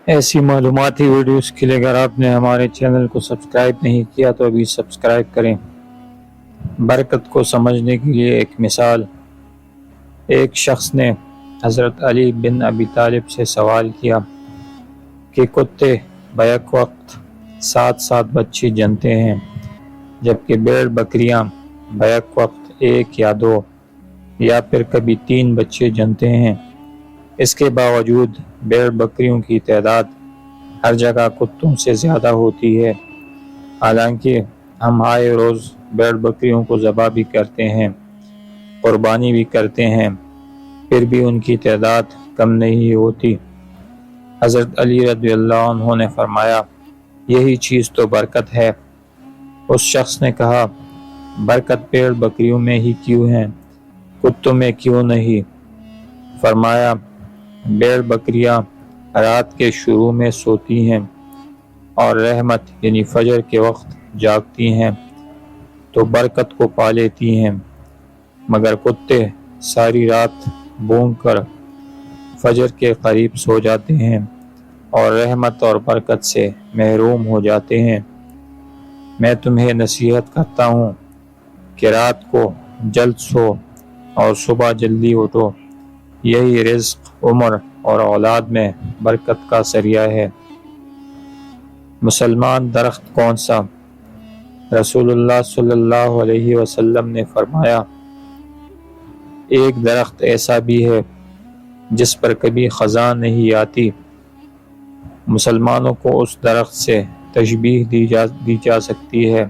ایسی معلوماتی ویڈیوز کے لیے اگر آپ نے ہمارے چینل کو سبسکرائب نہیں کیا تو ابھی سبسکرائب کریں۔ برکت کو سمجھنے کے لیے ایک مثال۔ ایک شخص نے حضرت علی بن ابی طالب سے سوال کیا کہ کتے بیک وقت 7 بچے جنتے ہیں جبکہ بھیڑ بکریاں بیک وقت 1 یا 2 یا پھر کبھی 3 بچے جنتے ہیں۔ اس کے باوجود بھیڑ بکریوں کی تعداد ہر جگہ کتوں سے زیادہ ہوتی ہے، حالانکہ ہم آئے روز بھیڑ بکریوں کو ذبح بھی کرتے ہیں، قربانی بھی کرتے ہیں، پھر بھی ان کی تعداد کم نہیں ہوتی۔ حضرت علی رضی اللہ عنہ نے فرمایا، یہی چیز تو برکت ہے۔ اس شخص نے کہا، برکت بھیڑ بکریوں میں ہی کیوں ہے، کتوں میں کیوں نہیں؟ فرمایا، بھیڑ بکریاں رات کے شروع میں سوتی ہیں اور رحمت یعنی فجر کے وقت جاگتی ہیں تو برکت کو پا لیتی ہیں، مگر کتے ساری رات بھونک کر فجر کے قریب سو جاتے ہیں اور رحمت اور برکت سے محروم ہو جاتے ہیں۔ میں تمہیں نصیحت کرتا ہوں کہ رات کو جلد سو اور صبح جلدی اٹھو، یہی رزق، عمر اور اولاد میں برکت کا ذریعہ ہے۔ مسلمان درخت کون سا؟ رسول اللہ صلی اللہ علیہ وسلم نے فرمایا، ایک درخت ایسا بھی ہے جس پر کبھی خزاں نہیں آتی۔ مسلمانوں کو اس درخت سے تشبیہ دی جا سکتی ہے۔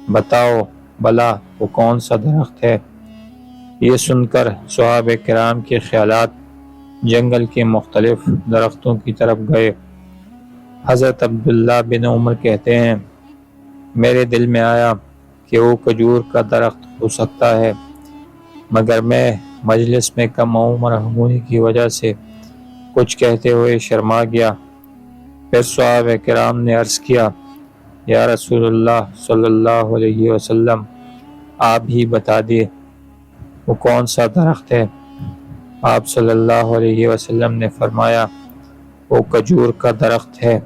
بتاؤ بھلا وہ کون سا درخت ہے؟ یہ سن کر صحابہ کرام کے خیالات جنگل کے مختلف درختوں کی طرف گئے۔ حضرت عبداللہ بن عمر کہتے ہیں، میرے دل میں آیا کہ وہ کھجور کا درخت ہو سکتا ہے، مگر میں مجلس میں کم عمر ہونے کی وجہ سے کچھ کہتے ہوئے شرما گیا۔ پھر صحابہ کرام نے عرض کیا، یا رسول اللہ صلی اللہ علیہ وسلم، آپ ہی بتا دیے وہ کون سا درخت ہے؟ آپ صلی اللہ علیہ وسلم نے فرمایا، وہ کھجور کا درخت ہے۔